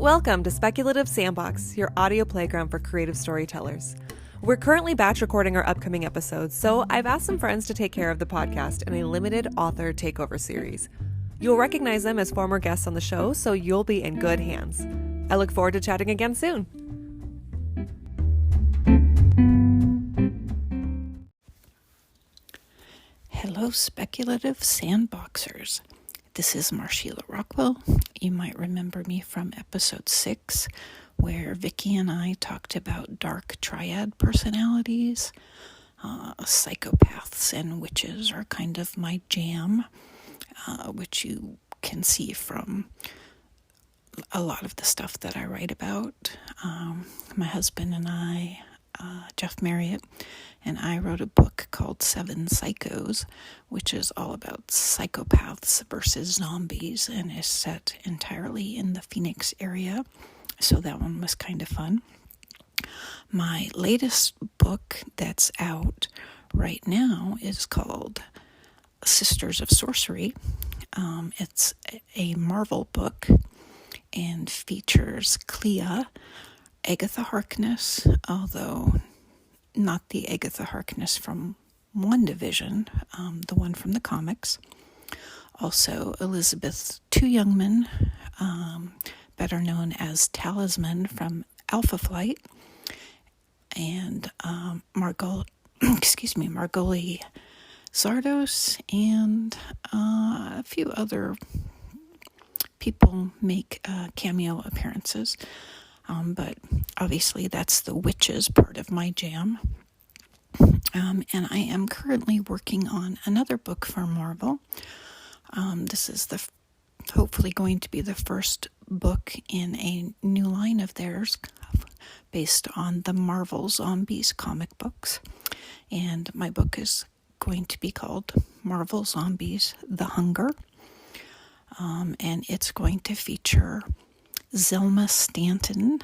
Welcome to Speculative Sandbox, your audio playground for creative storytellers. We're currently batch recording our upcoming episodes, so I've asked some friends to take care of the podcast in a limited author takeover series. You'll recognize them as former guests on the show, so you'll be in good hands. I look forward to chatting again soon. Hello, speculative sandboxers. This is Marsheila Rockwell. You might remember me from episode 6, where Vicky and I talked about dark triad personalities. Psychopaths and witches are kind of my jam, which you can see from a lot of the stuff that I write about. My husband and I, Jeff Marriott, and I wrote a book called 7 Psychos, which is all about psychopaths versus zombies and is set entirely in the Phoenix area. So that one was kind of fun. My latest book that's out right now is called Sisters of Sorcery. It's a Marvel book and features Clea, Agatha Harkness, although not the Agatha Harkness from WandaVision, the one from the comics. Also, Elizabeth Two Youngman, better known as Talisman from Alpha Flight, and Margoli Zardos, and a few other people make cameo appearances. But obviously that's the witches part of my jam. And I am currently working on another book for Marvel. This is hopefully going to be the first book in a new line of theirs based on the Marvel Zombies comic books. And my book is going to be called Marvel Zombies: The Hunger. And it's going to feature Zelma Stanton,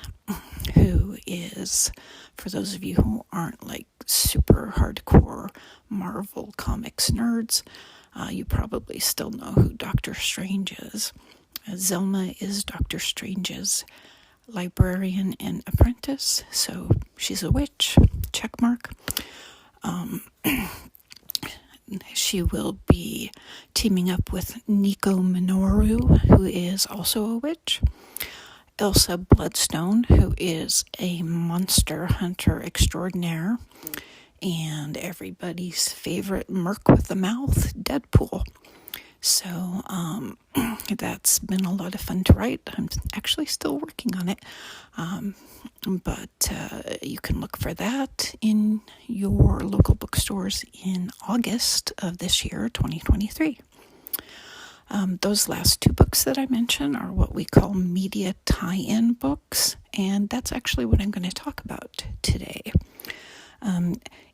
who is, for those of you who aren't like super hardcore Marvel Comics nerds, you probably still know who Doctor Strange is. Zelma is Doctor Strange's librarian and apprentice, so she's a witch, check mark. She will be teaming up with Nico Minoru, who is also a witch. Elsa Bloodstone, who is a monster hunter extraordinaire, and everybody's favorite merc with a mouth, Deadpool. So that's been a lot of fun to write. I'm actually still working on it, but you can look for that in your local bookstores in August of this year, 2023. Those last 2 books that I mentioned are what we call media tie-in books, and that's actually what I'm going to talk about today.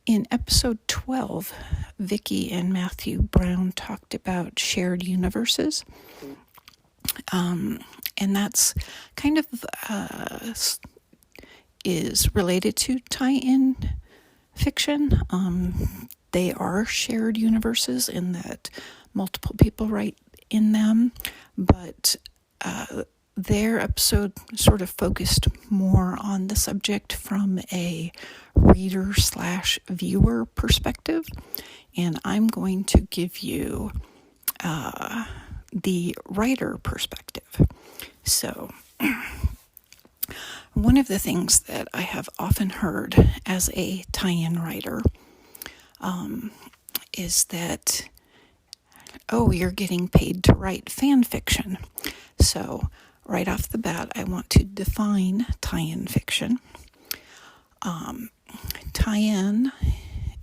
In episode 12, Vicky and Matthew Brown talked about shared universes, and that's kind of is related to tie-in fiction. They are shared universes in that multiple people write in them, but their episode sort of focused more on the subject from a reader/viewer perspective, and I'm going to give you the writer perspective. So one of the things that I have often heard as a tie-in writer is that, oh, you're getting paid to write fan fiction. So right off the bat, I want to define tie-in fiction. Tie-in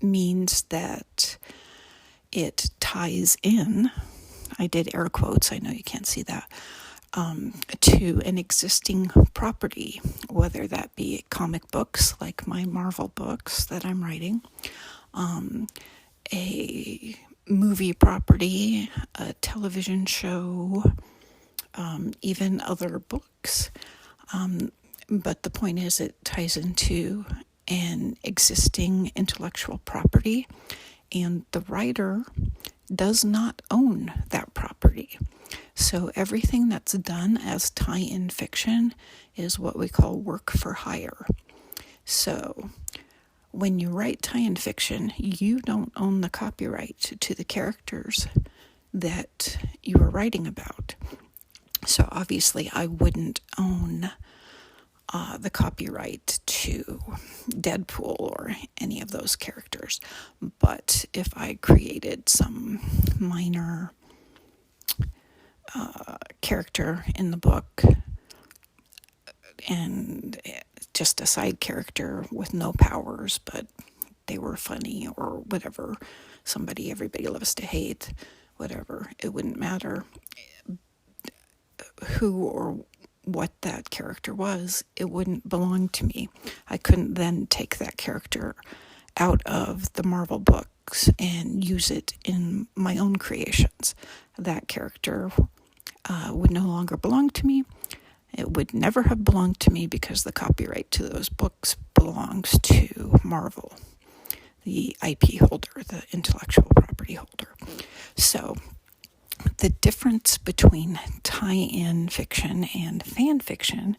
means that it ties in, I did air quotes, I know you can't see that, to an existing property, whether that be comic books like my Marvel books that I'm writing, a movie property, a television show, even other books. But the point is it ties into an existing intellectual property, and the writer does not own that property. So everything that's done as tie-in fiction is what we call work for hire. So when you write tie-in fiction, you don't own the copyright to the characters that you are writing about. So obviously I wouldn't own the copyright to Deadpool or any of those characters. But if I created some minor character in the book and just a side character with no powers, but they were funny or whatever, everybody loves to hate, whatever, it wouldn't matter who or what that character was, it wouldn't belong to me. I couldn't then take that character out of the Marvel books and use it in my own creations. That character would no longer belong to me. It would never have belonged to me because the copyright to those books belongs to Marvel, the IP holder, the intellectual property holder. So the difference between tie-in fiction and fan fiction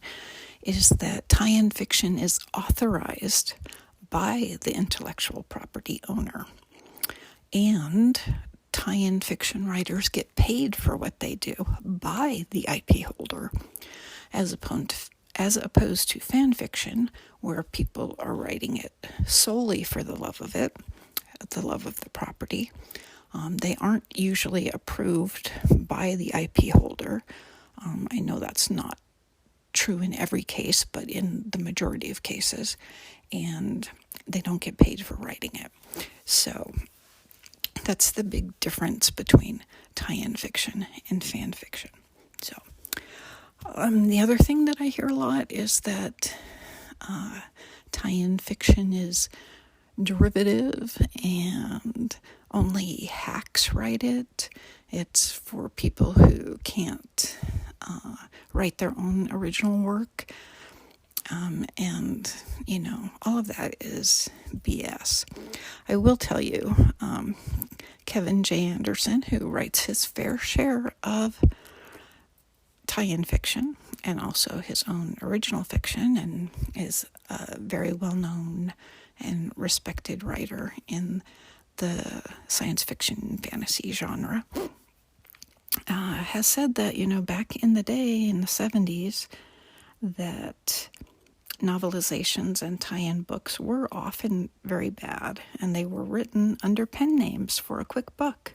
is that tie-in fiction is authorized by the intellectual property owner, and tie-in fiction writers get paid for what they do by the IP holder, as opposed to fan fiction, where people are writing it solely for the love of it, the love of the property. They aren't usually approved by the IP holder. I know that's not true in every case, but in the majority of cases, and they don't get paid for writing it. So that's the big difference between tie-in fiction and fan fiction. So the other thing that I hear a lot is that tie-in fiction is derivative and only hacks write it. It's for people who can't write their own original work. And, all of that is BS. I will tell you, Kevin J. Anderson, who writes his fair share of tie-in fiction and also his own original fiction, and is a very well-known and respected writer in the science fiction fantasy genre, has said that, back in the day, in the 70s, that novelizations and tie-in books were often very bad, and they were written under pen names for a quick buck.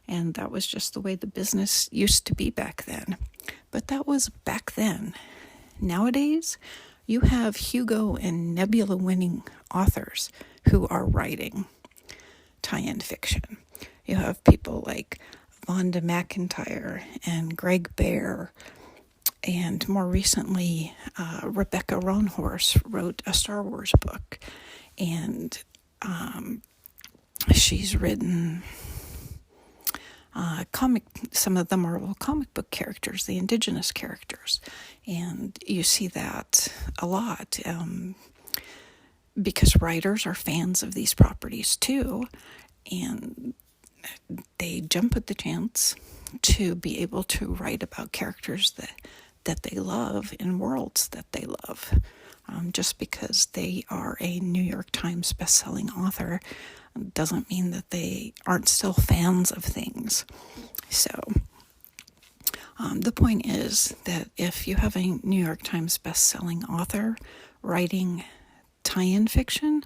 And that was just the way the business used to be back then. But that was back then. Nowadays, you have Hugo and Nebula winning authors who are writing tie-in fiction. You have people like Vonda McIntyre and Greg Bear, and more recently, Rebecca Roanhorse wrote a Star Wars book, and she's written some of the Marvel comic book characters, the indigenous characters, and you see that a lot because writers are fans of these properties too, and they jump at the chance to be able to write about characters that they love in worlds that they love. Just because they are a New York Times bestselling author doesn't mean that they aren't still fans of things. So the point is that if you have a New York Times bestselling author writing tie-in fiction,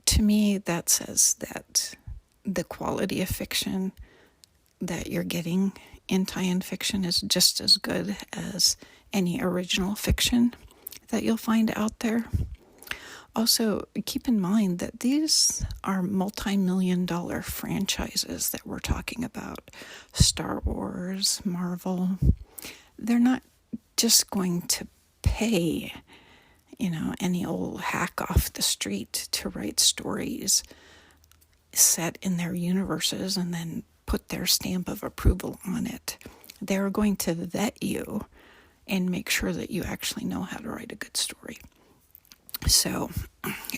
to me that says that the quality of fiction that you're getting in tie-in fiction is just as good as any original fiction that you'll find out there. Also, keep in mind that these are multi-million-dollar franchises that we're talking about. Star Wars, Marvel. They're not just going to pay, any old hack off the street to write stories set in their universes and then put their stamp of approval on it. They're going to vet you and make sure that you actually know how to write a good story. So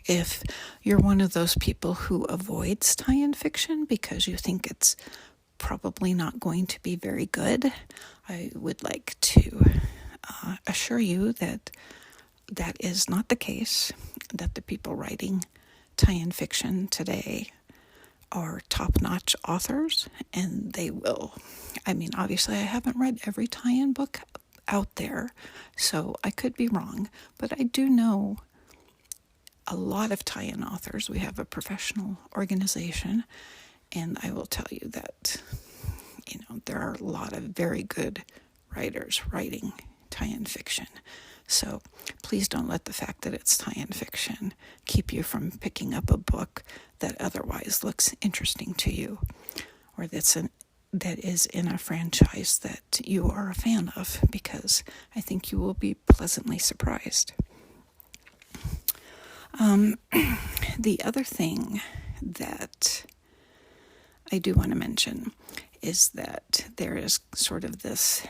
if you're one of those people who avoids tie-in fiction because you think it's probably not going to be very good. I would like to assure you that that is not the case, that the people writing tie-in fiction today are top-notch authors, and they will. I mean, obviously, I haven't read every tie-in book out there, so I could be wrong, but I do know a lot of tie-in authors. We have a professional organization, and I will tell you that, there are a lot of very good writers writing tie-in fiction. So please don't let the fact that it's tie-in fiction keep you from picking up a book that otherwise looks interesting to you, or that is in a franchise that you are a fan of, because I think you will be pleasantly surprised. The other thing that I do want to mention is that there is sort of this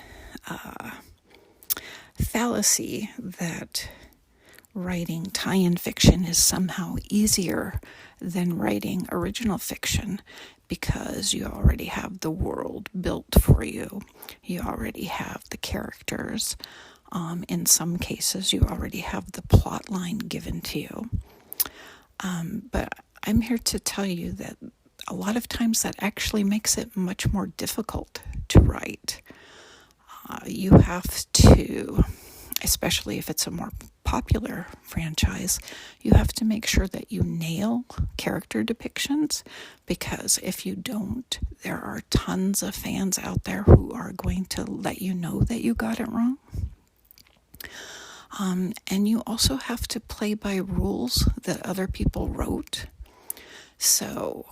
fallacy that writing tie-in fiction is somehow easier than writing original fiction because you already have the world built for you. You already have the characters. In some cases, you already have the plot line given to you. But I'm here to tell you that a lot of times that actually makes it much more difficult to write. You have to, especially if it's a more popular franchise, you have to make sure that you nail character depictions, because if you don't, there are tons of fans out there who are going to let you know that you got it wrong. And you also have to play by rules that other people wrote. So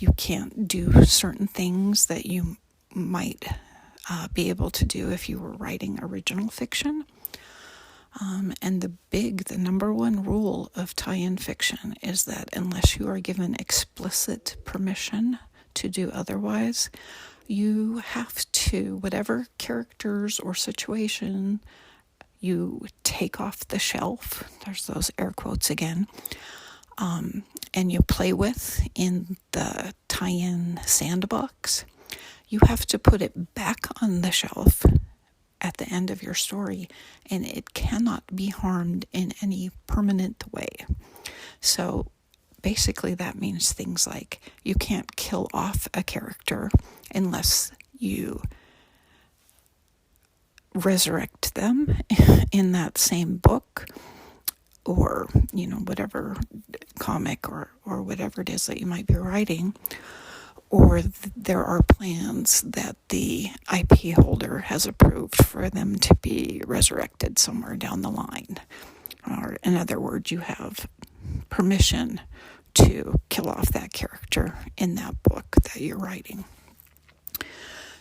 you can't do certain things that you might be able to do if you were writing original fiction. And the number one rule of tie-in fiction is that unless you are given explicit permission to do otherwise, you have to, whatever characters or situation you take off the shelf, there's those air quotes again, and you play with in the tie-in sandbox, you have to put it back on the shelf at the end of your story, and it cannot be harmed in any permanent way. So basically that means things like you can't kill off a character unless you resurrect them in that same book, or whatever comic or whatever it is that you might be writing, or there are plans that the IP holder has approved for them to be resurrected somewhere down the line. Or in other words, you have permission to kill off that character in that book that you're writing.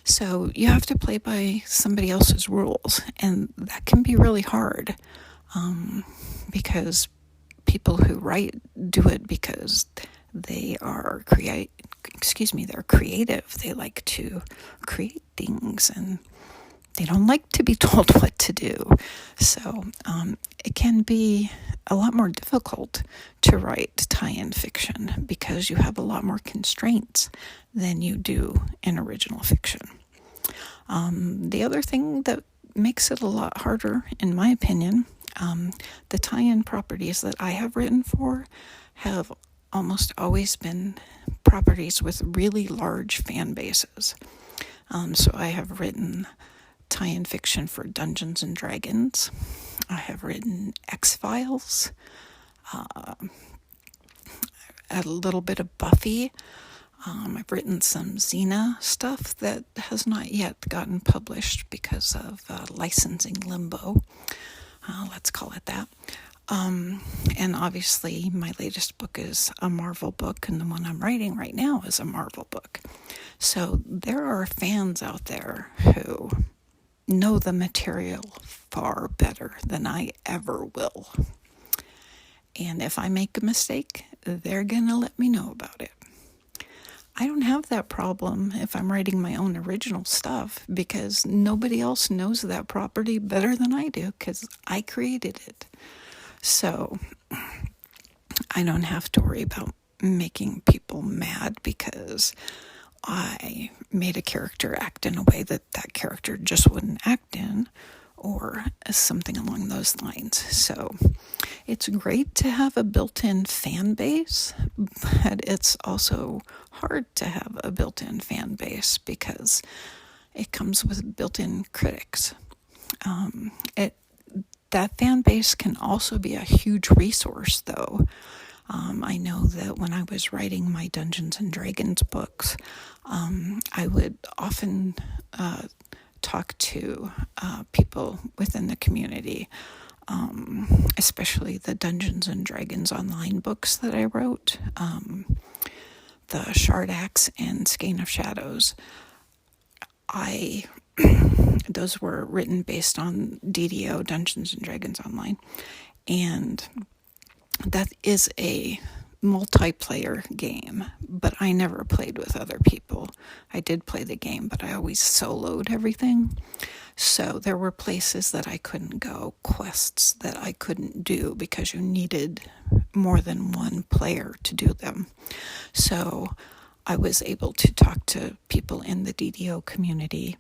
So you have to play by somebody else's rules, and that can be really hard, because people who write do it because they are they're creative. They like to create things, and they don't like to be told what to do. So it can be a lot more difficult to write tie-in fiction because you have a lot more constraints than you do in original fiction. The other thing that makes it a lot harder, in my opinion, the tie-in properties that I have written for have almost always been properties with really large fan bases. So I have written tie-in fiction for Dungeons and Dragons. I have written X-Files, a little bit of Buffy. I've written some Xena stuff that has not yet gotten published because of licensing limbo. Let's call it that. And obviously my latest book is a Marvel book, and the one I'm writing right now is a Marvel book. So there are fans out there who know the material far better than I ever will. And if I make a mistake, they're going to let me know about it. I don't have that problem if I'm writing my own original stuff, because nobody else knows that property better than I do, because I created it. So I don't have to worry about making people mad because I made a character act in a way that character just wouldn't act in, or something along those lines. So it's great to have a built-in fan base, but it's also hard to have a built-in fan base because it comes with built-in critics. That fan base can also be a huge resource, though. I know that when I was writing my Dungeons and Dragons books, I would often talk to people within the community, especially the Dungeons and Dragons online books that I wrote, the Shard Axe and Skein of Shadows. Those were written based on DDO, Dungeons and Dragons Online, and that is a multiplayer game, but I never played with other people. I did play the game, but I always soloed everything. So there were places that I couldn't go, quests that I couldn't do because you needed more than one player to do them. So I was able to talk to people in the DDO community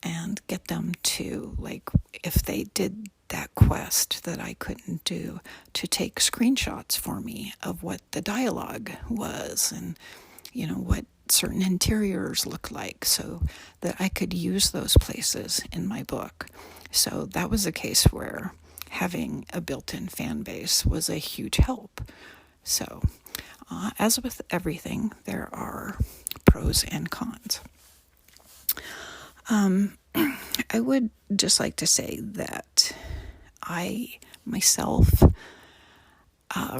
and get them to, like, if they did that quest that I couldn't do, to take screenshots for me of what the dialogue was and, what certain interiors look like, so that I could use those places in my book. So that was a case where having a built-in fan base was a huge help. So, as with everything, there are pros and cons. I would just like to say that I myself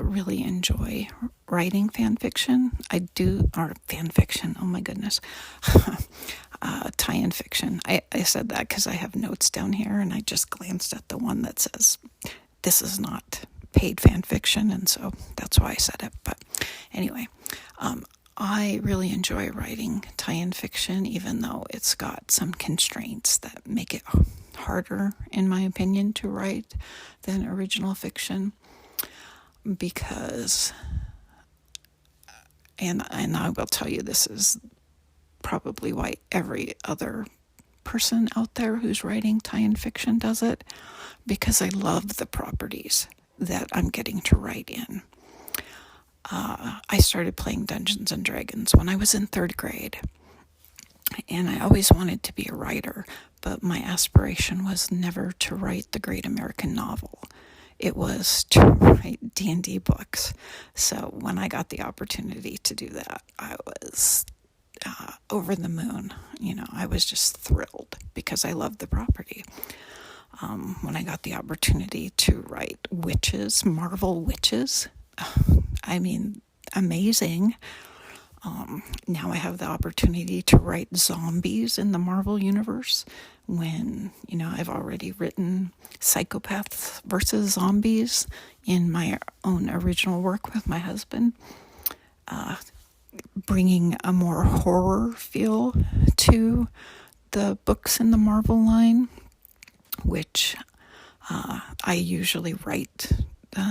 really enjoy writing fan fiction. Fan fiction, oh my goodness. Tie-in fiction. I said that because I have notes down here, and I just glanced at the one that says this is not paid fan fiction, and so that's why I said it. But anyway, I really enjoy writing tie-in fiction, even though it's got some constraints that make it harder, in my opinion, to write than original fiction, because, and I will tell you, this is probably why every other person out there who's writing tie-in fiction does it, because I love the properties that I'm getting to write in. I started playing Dungeons and Dragons when I was in 3rd grade, and I always wanted to be a writer, but my aspiration was never to write the great American novel. It was to write D&D books. So when I got the opportunity to do that, I was over the moon. I was just thrilled because I loved the property. When I got the opportunity to write witches, Marvel witches, amazing. Now I have the opportunity to write zombies in the Marvel universe when, I've already written psychopaths versus zombies in my own original work with my husband, bringing a more horror feel to the books in the Marvel line, which I usually write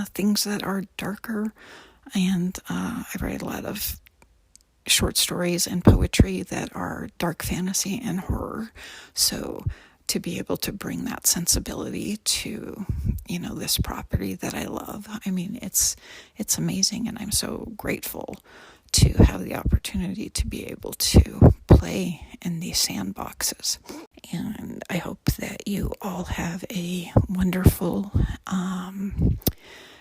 things that are darker, and I write a lot of short stories and poetry that are dark fantasy and horror. So to be able to bring that sensibility to, this property that I love, it's amazing, and I'm so grateful to have the opportunity to be able to play in these sandboxes. And I hope that you all have a wonderful,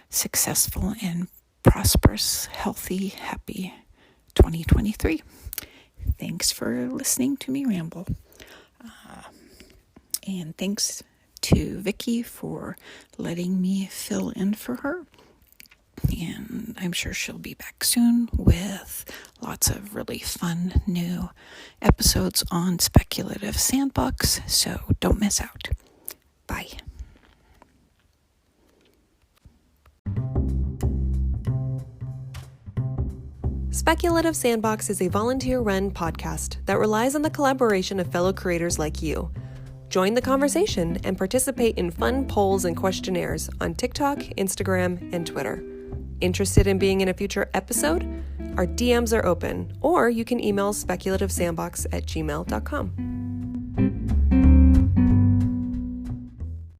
successful, and prosperous, healthy, happy 2023. Thanks for listening to me ramble. And thanks to Vicky for letting me fill in for her. And I'm sure she'll be back soon with lots of really fun new episodes on Speculative Sandbox, so don't miss out. Bye. Speculative Sandbox is a volunteer-run podcast that relies on the collaboration of fellow creators like you. Join the conversation and participate in fun polls and questionnaires on TikTok, Instagram, and Twitter. Interested in being in a future episode? Our DMs are open, or you can email speculativesandbox@gmail.com.